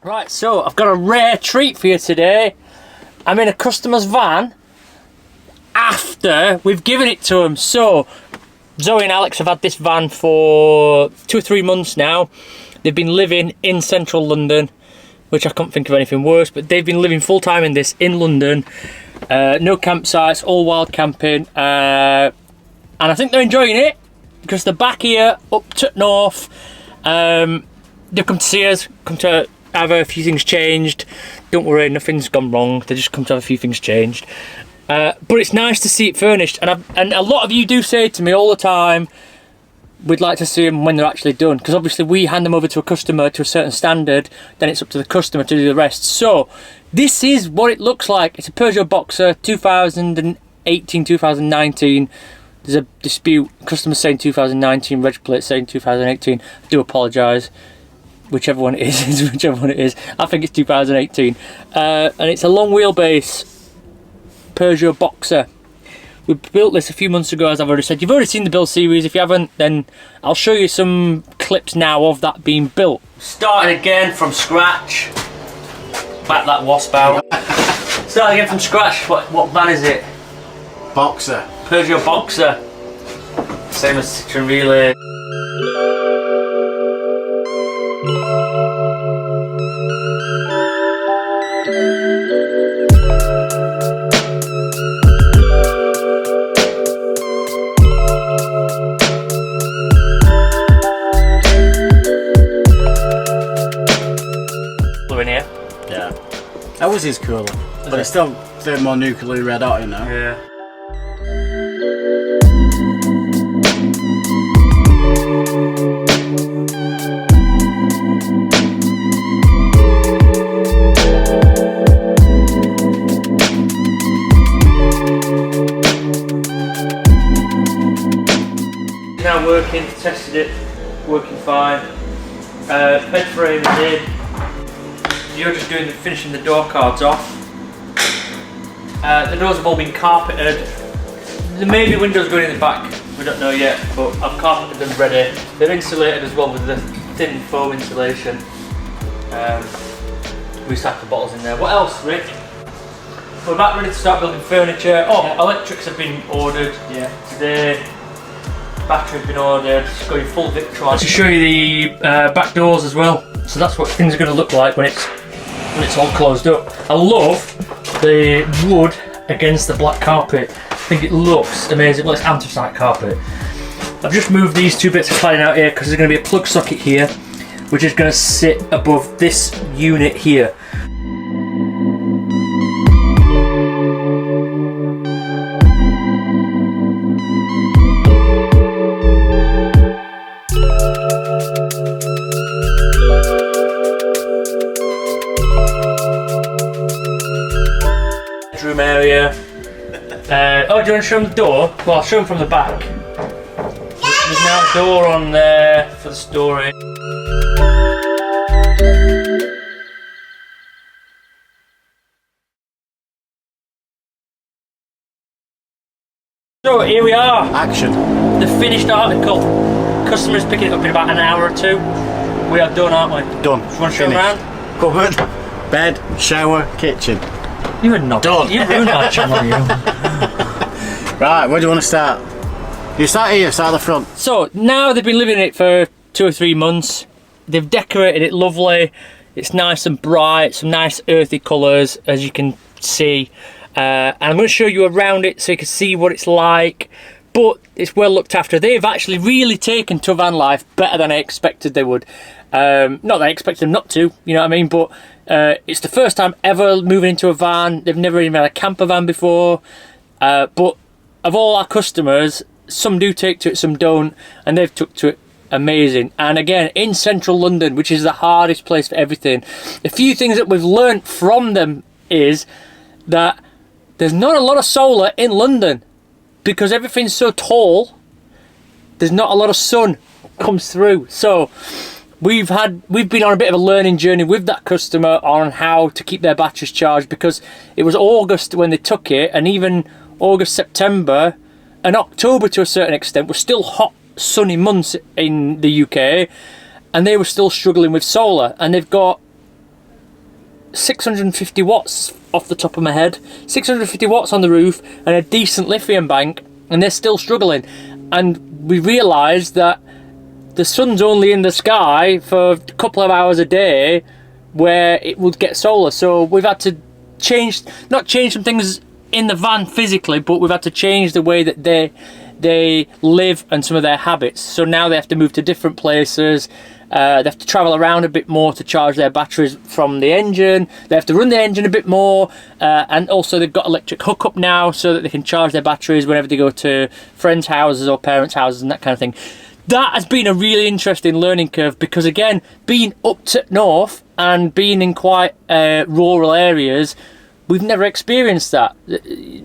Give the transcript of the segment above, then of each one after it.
Right, so I've got a rare treat for you today. I'm in a customer's van after we've given it to them. So Zoe and Alex have had this van for 2 or 3 months now. They've been living in central London, which I couldn't think of anything worse, but they've been living full time in this in London. No campsites, all wild camping, and I think they're enjoying it because they're back here up to north. They've come to see us, come to have a few things changed. Don't worry, nothing's gone wrong. They just come to have a few things changed. But it's nice to see it furnished, and a lot of you do say to me all the time, we'd like to see them when they're actually done, because obviously we hand them over to a customer to a certain standard, then it's up to the customer to do the rest. So this is what it looks like. It's a Peugeot Boxer 2018-2019. There's a dispute, customers saying 2019, reg plate saying 2018. I do apologise, whichever one it is, whichever one it is. I think it's 2018, and it's a long wheelbase Peugeot Boxer. We built this a few months ago, as I've already said. You've already seen the build series. If you haven't, then I'll show you some clips now of that being built. Starting again from scratch. Back that wasp out. Starting again from scratch. What van is it? Boxer. Peugeot Boxer. Same as Citroen Relay. In here. Yeah. That was his cooler, but it's still thermonuclear red hot, you know. Yeah. Now working, tested it, working fine. Bed frame is in. You're just finishing the door cards off. The doors have all been carpeted. There may be windows going in the back, we don't know yet, but I've carpeted them ready. They're insulated as well with the thin foam insulation. Recycled bottles in there. What else, Rick? We're about ready to start building furniture. Oh, yeah. Electrics have been ordered today. Battery's been ordered. It's going full Victron. To show you the back doors as well. So that's what things are going to look like when it's all closed up. I love the wood against the black carpet. I think it looks amazing. Well, it's anthracite carpet. I've just moved these 2 bits of cladding out here because there's going to be a plug socket here, which is going to sit above this unit here. Room area. Oh, do you want to show them the door? Well, I'll show them from the back. There's now a door on there for the storage. So here we are. Action. The finished article. Customer's picking it up in about an hour or 2. We are done, aren't we? Done. Do you want to show them around? Cupboard, bed, shower, kitchen. You were not done. You ruined our channel, you. Right, where do you want to start? You start here, start at the front. So now they've been living in it for 2 or 3 months. They've decorated it lovely. It's nice and bright, some nice earthy colours, as you can see. And I'm going to show you around it so you can see what it's like. But it's well looked after. They've actually really taken to van life better than I expected they would. Not that I expected them not to, you know what I mean? But it's the first time ever moving into a van. They've never even had a camper van before. But of all our customers, some do take to it, some don't. And they've took to it amazing. And again, in central London, which is the hardest place for everything. A few things that we've learnt from them is that there's not a lot of solar in London. Because everything's so tall, there's not a lot of sun comes through. So we've been on a bit of a learning journey with that customer on how to keep their batteries charged, because it was August when they took it, and even August, September and October to a certain extent were still hot, sunny months in the UK, and they were still struggling with solar. And they've got 650 watts off the top of my head, 650 watts on the roof and a decent lithium bank, and they're still struggling. And we realised that the sun's only in the sky for a couple of hours a day where it would get solar. So we've had to not change some things in the van physically, but we've had to change the way that they live and some of their habits. So now they have to move to different places. They have to travel around a bit more to charge their batteries from the engine. They have to run the engine a bit more, and also they've got electric hookup now so that they can charge their batteries whenever they go to friends' houses or parents' houses and that kind of thing. That has been a really interesting learning curve, because again, being up to north and being in quite rural areas, we've never experienced that.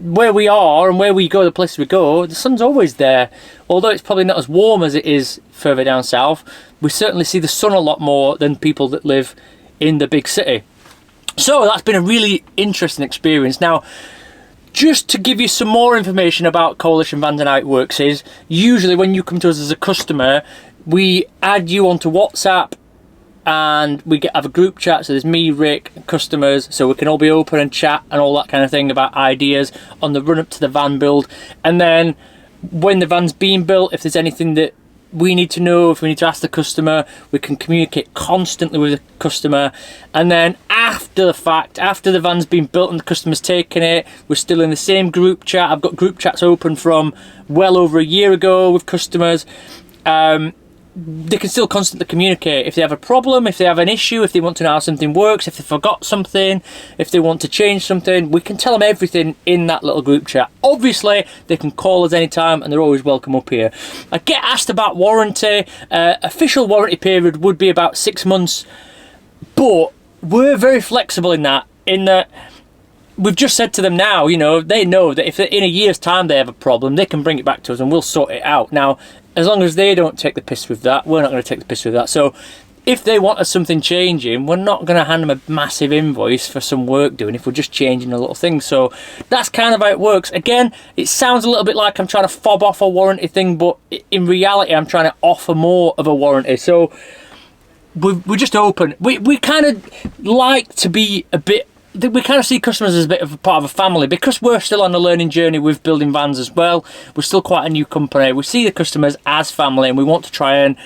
Where we are and where we go, the places we go, the sun's always there. Although it's probably not as warm as it is further down south, we certainly see the sun a lot more than people that live in the big city. So that's been a really interesting experience. Now, just to give you some more information about Coalition Vans and how it works is, usually when you come to us as a customer, we add you onto WhatsApp and we have a group chat. So there's me, Rick, customers, so we can all be open and chat and all that kind of thing about ideas on the run up to the van build. And then when the van's being built, if there's anything that we need to know, if we need to ask the customer, we can communicate constantly with the customer. And then after the fact, after the van's been built and the customer's taken it, we're still in the same group chat. I've got group chats open from well over a year ago with customers. They can still constantly communicate if they have a problem, if they have an issue, if they want to know how something works, if they forgot something, if they want to change something. We can tell them everything in that little group chat. Obviously, they can call us anytime and they're always welcome up here. I get asked about warranty. Official warranty period would be about 6 months, but we're very flexible in that we've just said to them now, you know, they know that if in a year's time they have a problem, they can bring it back to us and we'll sort it out. Now, as long as they don't take the piss with that, we're not going to take the piss with that. So if they want us something changing, we're not going to hand them a massive invoice for some work doing if we're just changing a little thing. So that's kind of how it works. Again, it sounds a little bit like I'm trying to fob off a warranty thing, but in reality, I'm trying to offer more of a warranty. So we're just open. We kind of like to be a bit... We kind of see customers as a bit of a part of a family, because we're still on the learning journey with building vans as well. We're still quite a new company. We see the customers as family and we want to try and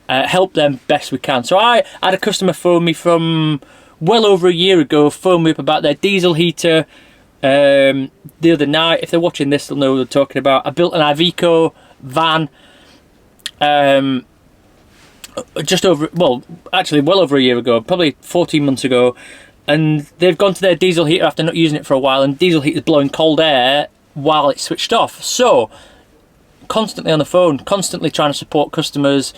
help them best we can. So I had a customer phone me from well over a year ago, phone me up about their diesel heater the other night. If they're watching this, they'll know what they're talking about. I built an Iveco van well over a year ago, probably 14 months ago. And they've gone to their diesel heater after not using it for a while, and diesel heater's blowing cold air while it's switched off. So, constantly on the phone, constantly trying to support customers.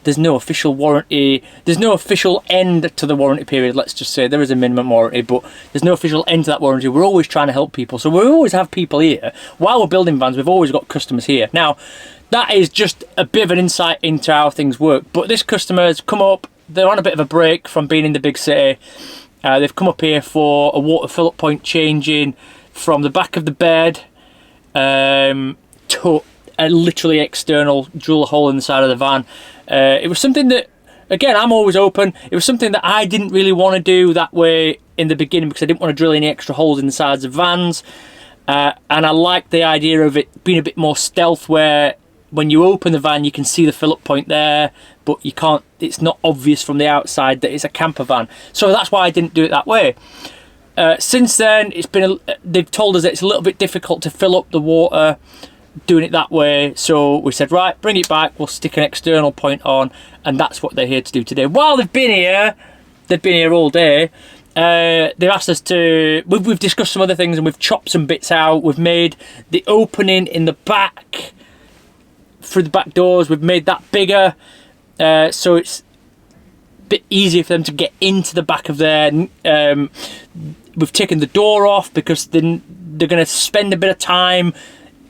There's no official warranty. There's no official end to the warranty period, let's just say. There is a minimum warranty, but there's no official end to that warranty. We're always trying to help people. So we always have people here. While we're building vans, we've always got customers here. Now, that is just a bit of an insight into how things work. But this customer has come up. They're on a bit of a break from being in the big city. They've come up here for a water fill-up point changing from the back of the bed to a literally external drill a hole in the side of the van. It was something that, again, I'm always open. It was something that I didn't really want to do that way in the beginning, because I didn't want to drill any extra holes in the sides of vans. And I like the idea of it being a bit more stealth, where when you open the van you can see the fill-up point there, but you can't, it's not obvious from the outside that it's a camper van. So that's why I didn't do it that way. Since then, they've told us that it's a little bit difficult to fill up the water doing it that way. So we said, right, bring it back, we'll stick an external point on, and that's what they're here to do today. While they've been here all day. They've asked us to, we've discussed some other things and we've chopped some bits out. We've made the opening in the back, through the back doors, we've made that bigger. So it's a bit easier for them to get into the back of there. We've taken the door off because then they're going to spend a bit of time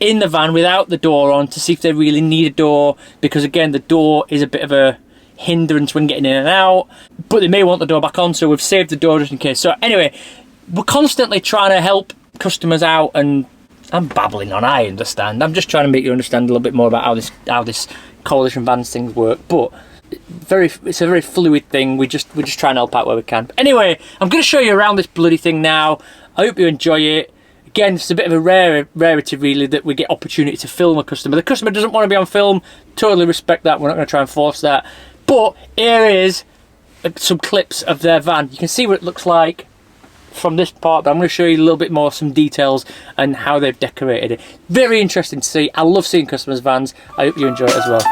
in the van without the door on to see if they really need a door, because again, the door is a bit of a hindrance when getting in and out, but they may want the door back on, so we've saved the door just in case. So anyway, we're constantly trying to help customers out, and I'm babbling on, I understand. I'm just trying to make you understand a little bit more about how this Coalition Vans things work. But it's a very fluid thing. We just try and help out where we can. But anyway, I'm going to show you around this bloody thing now. I hope you enjoy it. Again, it's a bit of a rarity really that we get opportunity to film a customer. The customer doesn't want to be on film. Totally respect that. We're not going to try and force that. But here is some clips of their van. You can see what it looks like from this part, but I'm going to show you a little bit more, some details and how they've decorated it. Very interesting to see. I love seeing customers' vans. I hope you enjoy it as well.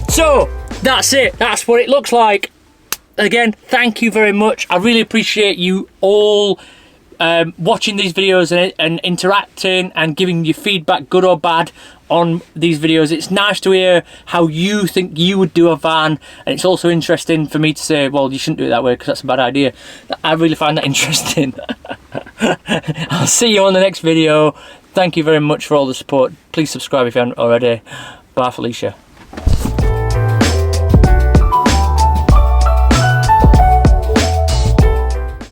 So that's it. That's what it looks like. Again, thank you very much. I really appreciate you all watching these videos and interacting and giving your feedback, good or bad, on these videos. It's nice to hear how you think you would do a van, and it's also interesting for me to say, well, you shouldn't do it that way because that's a bad idea. I really find that interesting. I'll see you on the next video. Thank you very much for all the support. Please subscribe if you haven't already. Bye, Felicia.